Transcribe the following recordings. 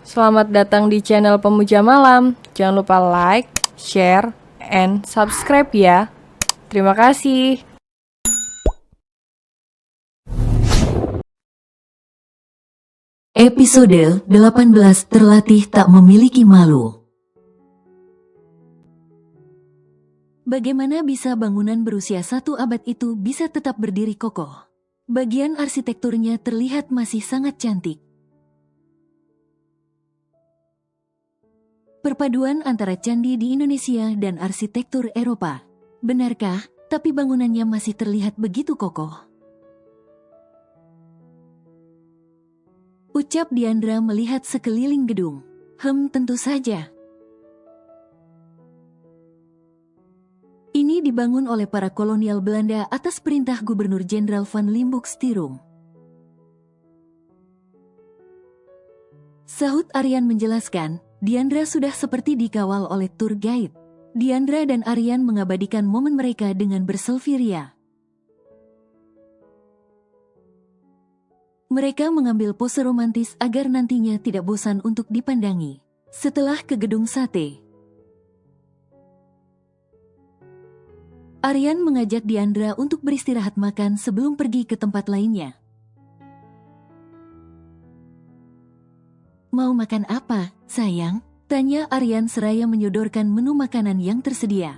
Selamat datang di channel Pemuja Malam. Jangan lupa like, share, and subscribe ya. Terima kasih. Episode 18 Terlatih Tak Memiliki Malu. Bagaimana bisa bangunan berusia 1 abad itu bisa tetap berdiri kokoh? Bagian arsitekturnya terlihat masih sangat cantik. Perpaduan antara candi di Indonesia dan arsitektur Eropa. Benarkah, tapi bangunannya masih terlihat begitu kokoh? Ucap Diandra melihat sekeliling gedung. Tentu saja. Ini dibangun oleh para kolonial Belanda atas perintah Gubernur Jenderal Van Limburg-Stirum. Sahut Aryan menjelaskan, Diandra sudah seperti dikawal oleh tour guide. Diandra dan Aryan mengabadikan momen mereka dengan berselfie ria. Mereka mengambil pose romantis agar nantinya tidak bosan untuk dipandangi. Setelah ke gedung sate, Aryan mengajak Diandra untuk beristirahat makan sebelum pergi ke tempat lainnya. Mau makan apa, sayang? Tanya Aryan seraya menyodorkan menu makanan yang tersedia.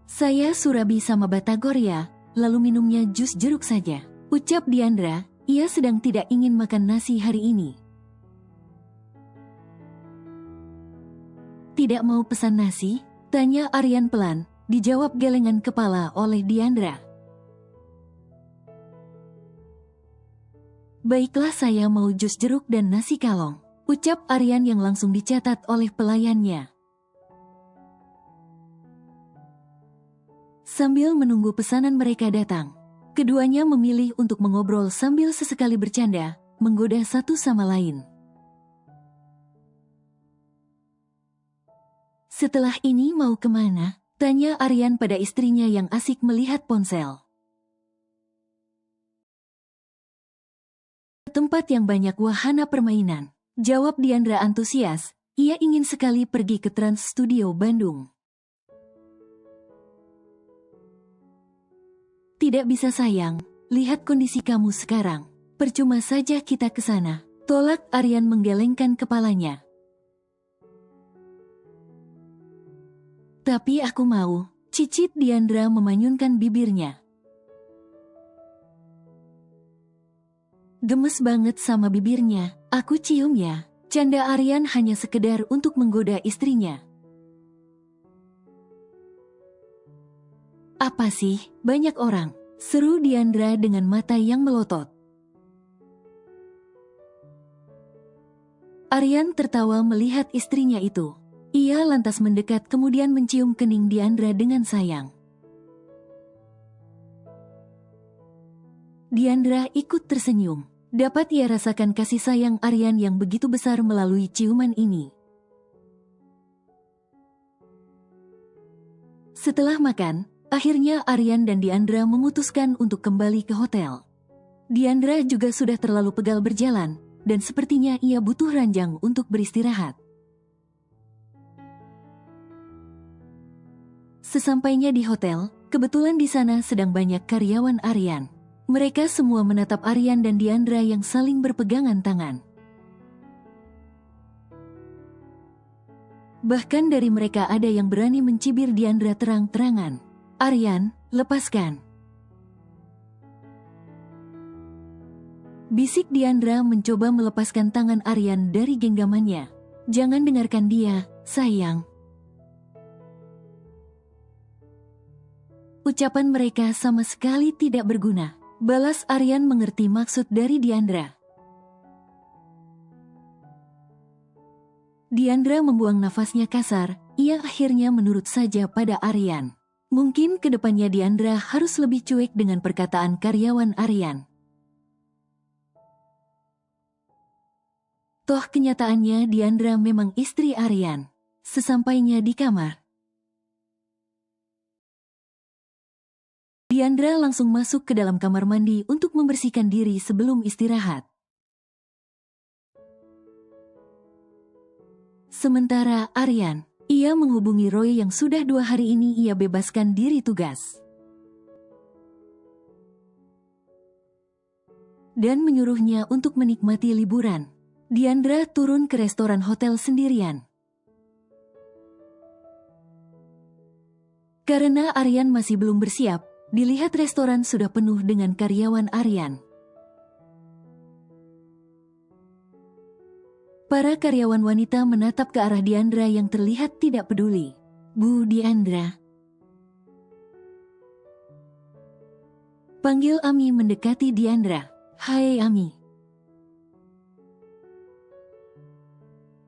Saya surabi sama batagor ya, lalu minumnya jus jeruk saja. Ucap Diandra, ia sedang tidak ingin makan nasi hari ini. Tidak mau pesan nasi? Tanya Aryan pelan, dijawab gelengan kepala oleh Diandra. Baiklah, saya mau jus jeruk dan nasi kalong. Ucap Aryan yang langsung dicatat oleh pelayannya. Sambil menunggu pesanan mereka datang, keduanya memilih untuk mengobrol sambil sesekali bercanda, menggoda satu sama lain. Setelah ini mau kemana? Tanya Aryan pada istrinya yang asik melihat ponsel. Tempat yang banyak wahana permainan. Jawab Diandra antusias, ia ingin sekali pergi ke Trans Studio Bandung. Tidak bisa sayang, lihat kondisi kamu sekarang. Percuma saja kita ke sana. Tolak Aryan menggelengkan kepalanya. Tapi aku mau, cicit Diandra memanyunkan bibirnya. Gemes banget sama bibirnya, aku cium ya. Canda Aryan hanya sekedar untuk menggoda istrinya. Apa sih, banyak orang, seru Diandra dengan mata yang melotot. Aryan tertawa melihat istrinya itu. Ia lantas mendekat kemudian mencium kening Diandra dengan sayang. Diandra ikut tersenyum. Dapat ia rasakan kasih sayang Aryan yang begitu besar melalui ciuman ini. Setelah makan, akhirnya Aryan dan Diandra memutuskan untuk kembali ke hotel. Diandra juga sudah terlalu pegal berjalan, dan sepertinya ia butuh ranjang untuk beristirahat. Sesampainya di hotel, kebetulan di sana sedang banyak karyawan Aryan. Mereka semua menatap Aryan dan Diandra yang saling berpegangan tangan. Bahkan dari mereka ada yang berani mencibir Diandra terang-terangan. Aryan, lepaskan. Bisik Diandra mencoba melepaskan tangan Aryan dari genggamannya. Jangan dengarkan dia, sayang. Ucapan mereka sama sekali tidak berguna. Balas Aryan mengerti maksud dari Diandra. Diandra membuang nafasnya kasar, ia akhirnya menurut saja pada Aryan. Mungkin kedepannya Diandra harus lebih cuek dengan perkataan karyawan Aryan. Toh kenyataannya Diandra memang istri Aryan. Sesampainya di kamar, Diandra langsung masuk ke dalam kamar mandi untuk membersihkan diri sebelum istirahat. Sementara Aryan, ia menghubungi Roy yang sudah 2 hari ini ia bebaskan diri tugas. Dan menyuruhnya untuk menikmati liburan. Diandra turun ke restoran hotel sendirian. Karena Aryan masih belum bersiap, dilihat restoran sudah penuh dengan karyawan Aryan. Para karyawan wanita menatap ke arah Diandra yang terlihat tidak peduli. "Bu Diandra." Panggil Ami mendekati Diandra. "Hai Ami."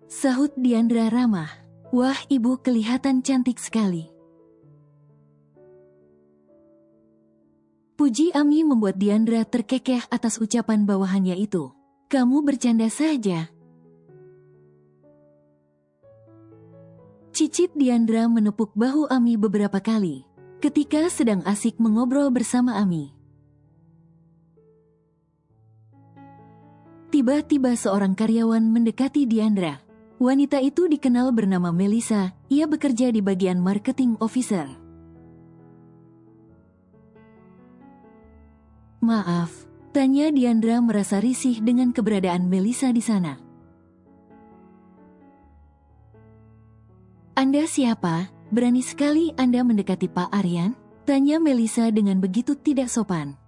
Sahut Diandra ramah. "Wah, ibu kelihatan cantik sekali." Puji Ami membuat Diandra terkekeh atas ucapan bawahannya itu. "Kamu bercanda saja." Cicit Diandra menepuk bahu Ami beberapa kali ketika sedang asik mengobrol bersama Ami. Tiba-tiba seorang karyawan mendekati Diandra. Wanita itu dikenal bernama Melissa, ia bekerja di bagian marketing officer. "Maaf," tanya Diandra merasa risih dengan keberadaan Melissa di sana. "Anda siapa? Berani sekali Anda mendekati Pak Aryan?" tanya Melissa dengan begitu tidak sopan.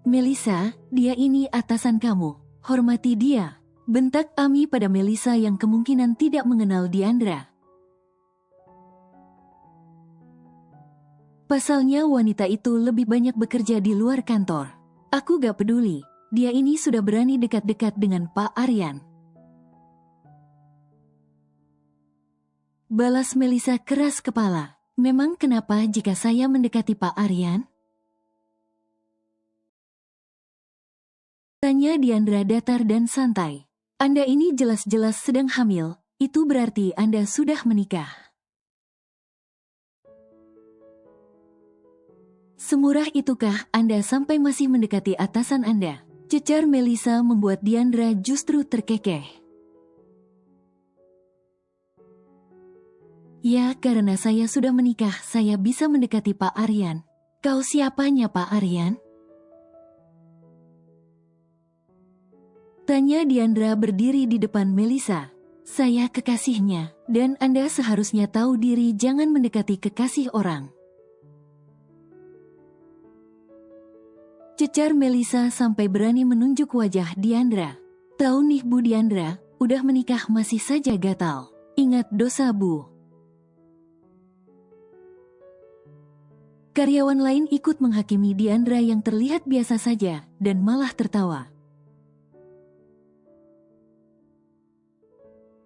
"Melissa, dia ini atasan kamu. Hormati dia," bentak Ami pada Melissa yang kemungkinan tidak mengenal Diandra. Pasalnya wanita itu lebih banyak bekerja di luar kantor. "Aku gak peduli, dia ini sudah berani dekat-dekat dengan Pak Aryan." Balas Melissa keras kepala. "Memang kenapa jika saya mendekati Pak Aryan?" tanya Diandra datar dan santai. "Anda ini jelas-jelas sedang hamil, itu berarti Anda sudah menikah." "Semurah itukah Anda sampai masih mendekati atasan Anda?" cecar Melissa membuat Diandra justru terkekeh. "Ya, karena saya sudah menikah, saya bisa mendekati Pak Aryan." "Kau siapanya Pak Aryan?" tanya Diandra berdiri di depan Melissa. "Saya kekasihnya, dan Anda seharusnya tahu diri jangan mendekati kekasih orang." cecar Melissa sampai berani menunjuk wajah Diandra. "Tahu nih Bu Diandra, udah menikah masih saja gatal. Ingat dosa Bu." Karyawan lain ikut menghakimi Diandra yang terlihat biasa saja dan malah tertawa.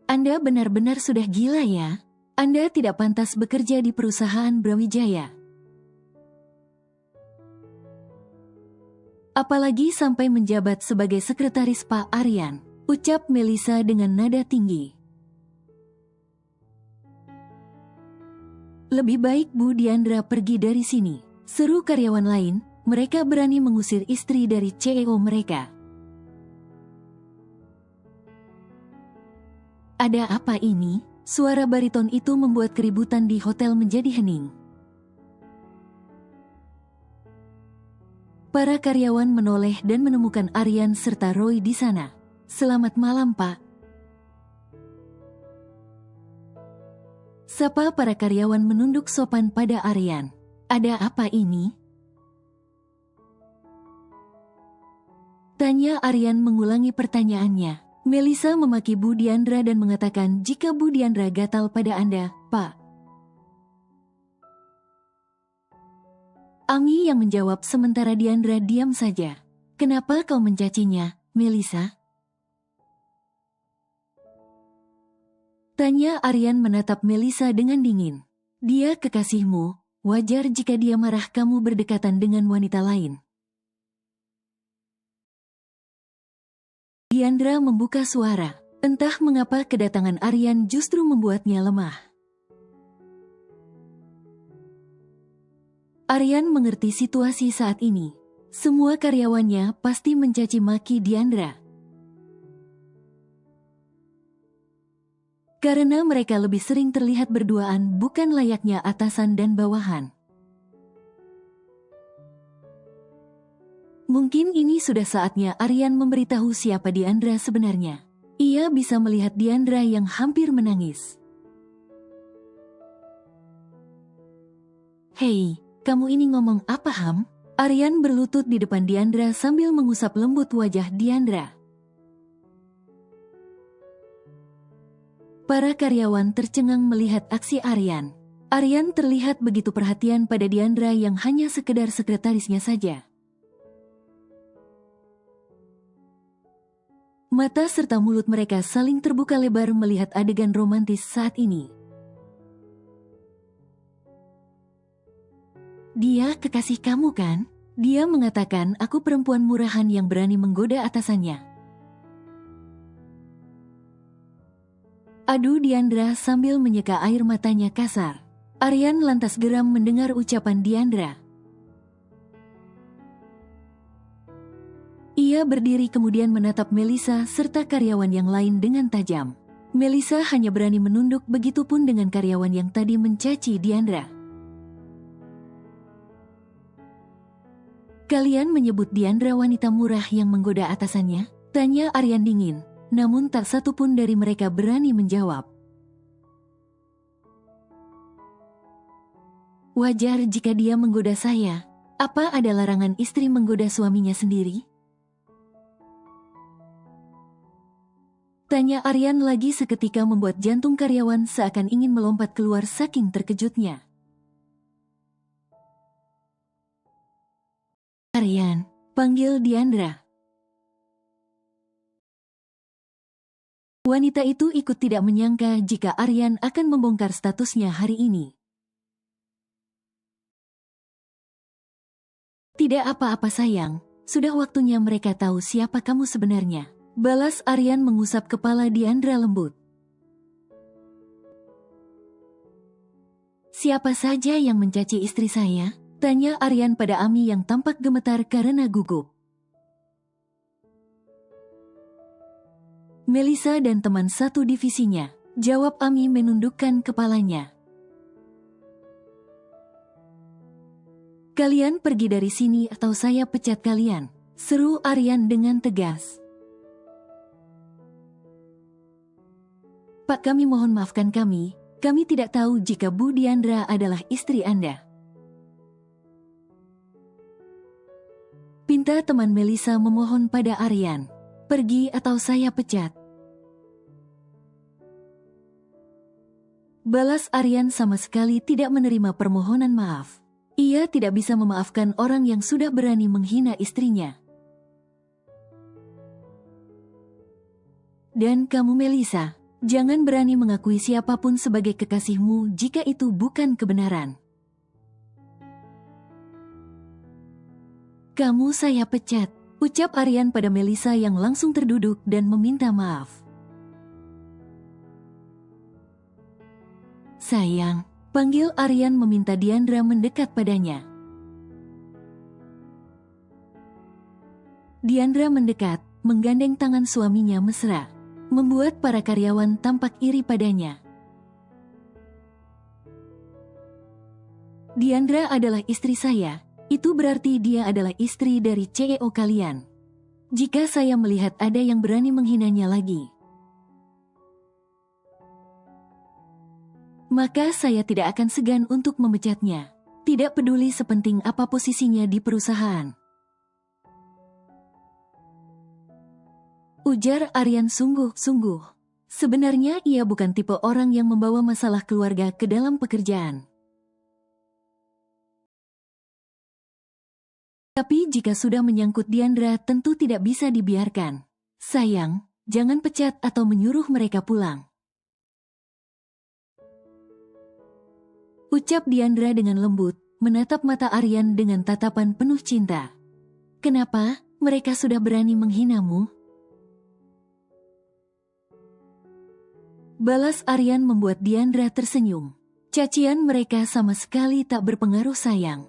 "Anda benar-benar sudah gila ya. Anda tidak pantas bekerja di perusahaan Brawijaya. Apalagi sampai menjabat sebagai sekretaris Pak Aryan," ucap Melissa dengan nada tinggi. "Lebih baik Bu Diandra pergi dari sini," seru karyawan lain. Mereka berani mengusir istri dari CEO mereka. "Ada apa ini?" Suara bariton itu membuat keributan di hotel menjadi hening. Para karyawan menoleh dan menemukan Aryan serta Roy di sana. "Selamat malam, Pak." Sapa para karyawan menunduk sopan pada Aryan. "Ada apa ini?" tanya Aryan mengulangi pertanyaannya. Melissa memaki Bu Diandra dan mengatakan jika Bu Diandra gatal pada Anda, Pak. Ami yang menjawab sementara Diandra diam saja. "Kenapa kau mencacinya, Melissa?" tanya Aryan menatap Melissa dengan dingin. "Dia kekasihmu, wajar jika dia marah kamu berdekatan dengan wanita lain." Diandra membuka suara. Entah mengapa kedatangan Aryan justru membuatnya lemah. Aryan mengerti situasi saat ini. Semua karyawannya pasti mencaci maki Diandra. Karena mereka lebih sering terlihat berduaan, bukan layaknya atasan dan bawahan. Mungkin ini sudah saatnya Aryan memberitahu siapa Diandra sebenarnya. Ia bisa melihat Diandra yang hampir menangis. "Hei, kamu ini ngomong apa, Ham?" Aryan berlutut di depan Diandra sambil mengusap lembut wajah Diandra. Para karyawan tercengang melihat aksi Aryan. Aryan terlihat begitu perhatian pada Diandra yang hanya sekedar sekretarisnya saja. Mata serta mulut mereka saling terbuka lebar melihat adegan romantis saat ini. "Dia kekasih kamu kan?" Dia mengatakan, "Aku perempuan murahan yang berani menggoda atasannya." Adu Diandra sambil menyeka air matanya kasar. Aryan lantas geram mendengar ucapan Diandra. Ia berdiri kemudian menatap Melissa serta karyawan yang lain dengan tajam. Melissa hanya berani menunduk, begitupun dengan karyawan yang tadi mencaci Diandra. "Kalian menyebut Diandra wanita murah yang menggoda atasannya?" tanya Aryan dingin, namun tak satu pun dari mereka berani menjawab. "Wajar jika dia menggoda saya. Apa ada larangan istri menggoda suaminya sendiri?" tanya Aryan lagi, seketika membuat jantung karyawan seakan ingin melompat keluar saking terkejutnya. "Aryan," panggil Diandra. Wanita itu ikut tidak menyangka jika Aryan akan membongkar statusnya hari ini. "Tidak apa-apa sayang, sudah waktunya mereka tahu siapa kamu sebenarnya," balas Aryan mengusap kepala Diandra lembut. "Siapa saja yang mencaci istri saya?" tanya Aryan pada Ami yang tampak gemetar karena gugup. "Melissa dan teman satu divisinya," jawab Ami menundukkan kepalanya. "Kalian pergi dari sini atau saya pecat kalian," seru Aryan dengan tegas. "Pak, kami mohon maafkan kami tidak tahu jika Bu Diandra adalah istri Anda." Pinta teman Melissa memohon pada Aryan, "Pergi atau saya pecat." Balas Aryan sama sekali tidak menerima permohonan maaf. Ia tidak bisa memaafkan orang yang sudah berani menghina istrinya. "Dan kamu Melissa, jangan berani mengakui siapapun sebagai kekasihmu jika itu bukan kebenaran." "Kamu saya pecat," ucap Aryan pada Melissa yang langsung terduduk dan meminta maaf. "Sayang," panggil Aryan meminta Diandra mendekat padanya. Diandra mendekat, menggandeng tangan suaminya mesra, membuat para karyawan tampak iri padanya. "Diandra adalah istri saya, itu berarti dia adalah istri dari CEO kalian. Jika saya melihat ada yang berani menghinanya lagi, maka saya tidak akan segan untuk memecatnya, tidak peduli sepenting apa posisinya di perusahaan." Ujar Aryan sungguh-sungguh. Sebenarnya ia bukan tipe orang yang membawa masalah keluarga ke dalam pekerjaan. Tapi jika sudah menyangkut Diandra tentu tidak bisa dibiarkan. "Sayang, jangan pecat atau menyuruh mereka pulang," ucap Diandra dengan lembut, menatap mata Aryan dengan tatapan penuh cinta. "Kenapa? Mereka sudah berani menghinamu?" Balas Aryan membuat Diandra tersenyum. "Cacian mereka sama sekali tak berpengaruh sayang.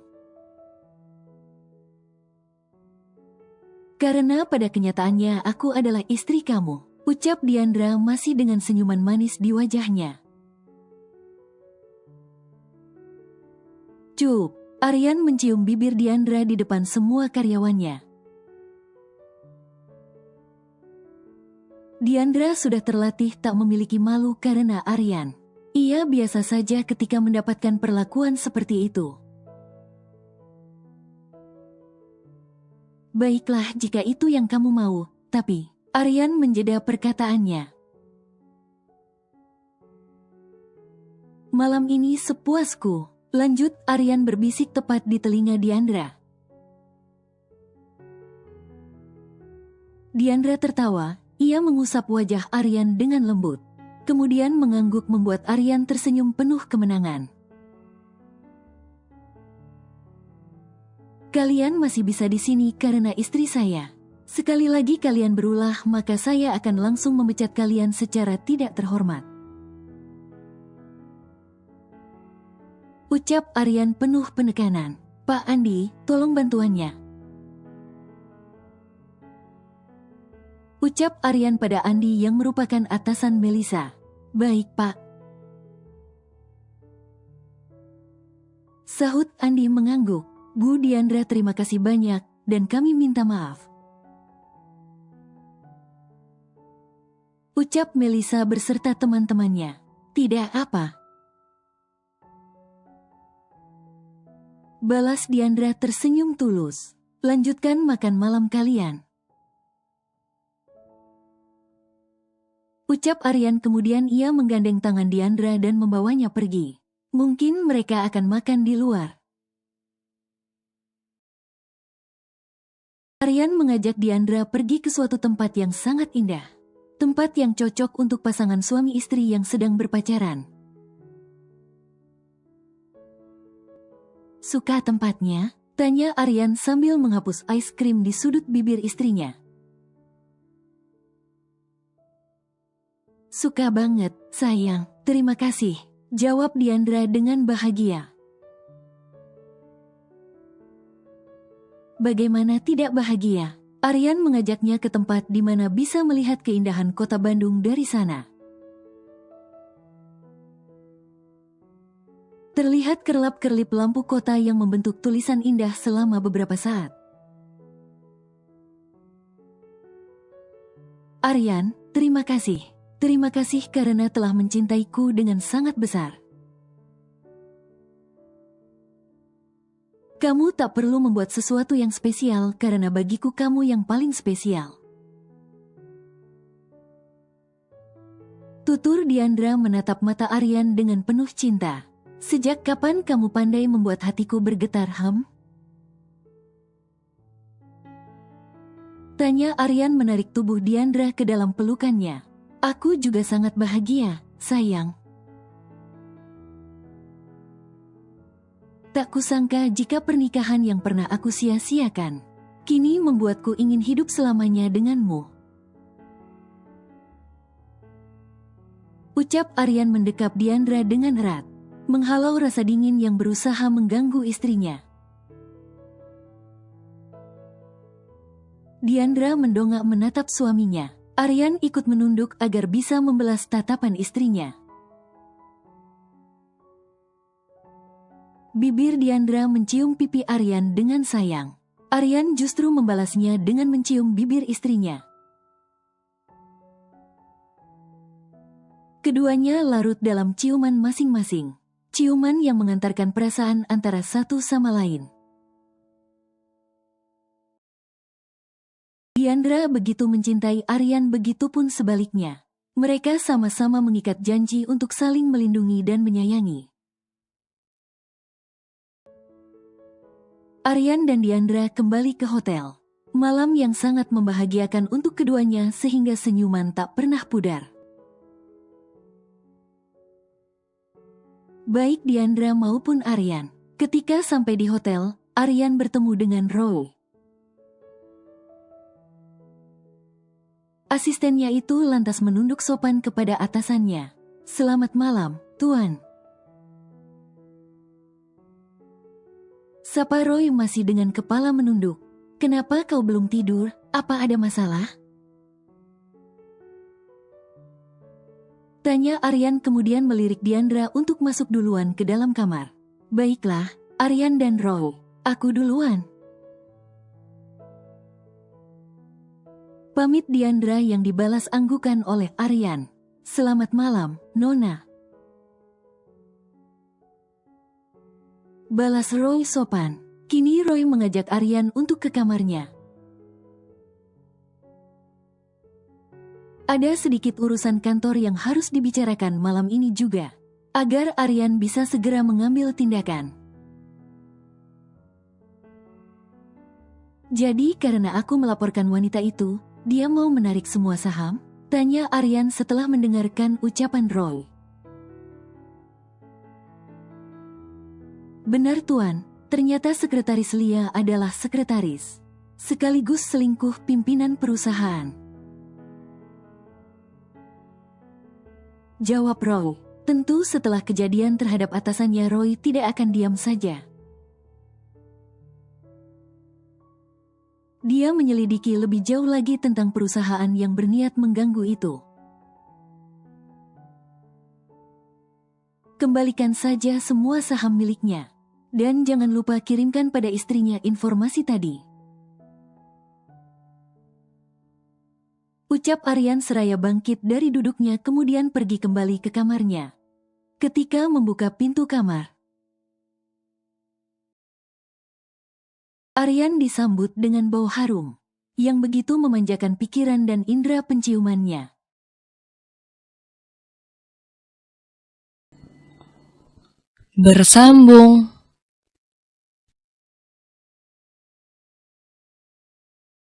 Karena pada kenyataannya aku adalah istri kamu. Ucap Diandra masih dengan senyuman manis di wajahnya. Cup, Aryan mencium bibir Diandra di depan semua karyawannya. Diandra sudah terlatih tak memiliki malu karena Aryan. Ia biasa saja ketika mendapatkan perlakuan seperti itu. Baiklah jika itu yang kamu mau, tapi Aryan menjeda perkataannya. Malam ini sepuasku, lanjut Aryan berbisik tepat di telinga Diandra. Diandra tertawa, ia mengusap wajah Aryan dengan lembut. Kemudian mengangguk membuat Aryan tersenyum penuh kemenangan. Kalian masih bisa di sini karena istri saya. Sekali lagi kalian berulah, maka saya akan langsung memecat kalian secara tidak terhormat. Ucap Aryan penuh penekanan. Pak Andi, tolong bantuannya. Ucap Aryan pada Andi yang merupakan atasan Melisa. Baik, Pak. Sahut Andi mengangguk. Bu Diandra, terima kasih banyak, dan kami minta maaf. Ucap Melisa berserta teman-temannya. Tidak apa. Balas Diandra tersenyum tulus. Lanjutkan makan malam kalian. Ucap Aryan, kemudian ia menggandeng tangan Diandra dan membawanya pergi. Mungkin mereka akan makan di luar. Aryan mengajak Diandra pergi ke suatu tempat yang sangat indah. Tempat yang cocok untuk pasangan suami istri yang sedang berpacaran. Suka tempatnya? Tanya Aryan sambil menghapus es krim di sudut bibir istrinya. Suka banget, sayang. Terima kasih. Jawab Diandra dengan bahagia. Bagaimana tidak bahagia? Aryan mengajaknya ke tempat di mana bisa melihat keindahan kota Bandung dari sana. Terlihat kerlap-kerlip lampu kota yang membentuk tulisan indah selama beberapa saat. Aryan, terima kasih. Terima kasih karena telah mencintaiku dengan sangat besar. Kamu tak perlu membuat sesuatu yang spesial karena bagiku kamu yang paling spesial. Tutur Diandra menatap mata Aryan dengan penuh cinta. Sejak kapan kamu pandai membuat hatiku bergetar, Tanya Aryan menarik tubuh Diandra ke dalam pelukannya. Aku juga sangat bahagia, sayang. Tak kusangka jika pernikahan yang pernah aku sia-siakan, kini membuatku ingin hidup selamanya denganmu. Ucap Aryan mendekap Diandra dengan erat, menghalau rasa dingin yang berusaha mengganggu istrinya. Diandra mendongak menatap suaminya. Aryan ikut menunduk agar bisa membelas tatapan istrinya. Bibir Diandra mencium pipi Aryan dengan sayang. Aryan justru membalasnya dengan mencium bibir istrinya. Keduanya larut dalam ciuman masing-masing. Ciuman yang mengantarkan perasaan antara satu sama lain. Diandra begitu mencintai Aryan, begitupun sebaliknya. Mereka sama-sama mengikat janji untuk saling melindungi dan menyayangi. Aryan dan Diandra kembali ke hotel. Malam yang sangat membahagiakan untuk keduanya sehingga senyuman tak pernah pudar. Baik Diandra maupun Aryan. Ketika sampai di hotel, Aryan bertemu dengan Roy. Asistennya itu lantas menunduk sopan kepada atasannya. Selamat malam, Tuan. Sapa Roy masih dengan kepala menunduk. Kenapa kau belum tidur? Apa ada masalah? Tanya Aryan kemudian melirik Diandra untuk masuk duluan ke dalam kamar. Baiklah, Aryan dan Roy, aku duluan. Pamit Diandra yang dibalas anggukan oleh Aryan. Selamat malam, Nona. Balas Roy sopan. Kini Roy mengajak Aryan untuk ke kamarnya. Ada sedikit urusan kantor yang harus dibicarakan malam ini juga, agar Aryan bisa segera mengambil tindakan. Jadi karena aku melaporkan wanita itu, dia mau menarik semua saham? Tanya Aryan setelah mendengarkan ucapan Roy. Benar Tuan, ternyata sekretaris Lia adalah sekretaris, sekaligus selingkuh pimpinan perusahaan. Jawab Roy. Tentu setelah kejadian terhadap atasannya Roy tidak akan diam saja. Dia menyelidiki lebih jauh lagi tentang perusahaan yang berniat mengganggu itu. Kembalikan saja semua saham miliknya. Dan jangan lupa kirimkan pada istrinya informasi tadi. Ucap Aryan seraya bangkit dari duduknya kemudian pergi kembali ke kamarnya. Ketika membuka pintu kamar, Aryan disambut dengan bau harum, yang begitu memanjakan pikiran dan indera penciumannya. Bersambung.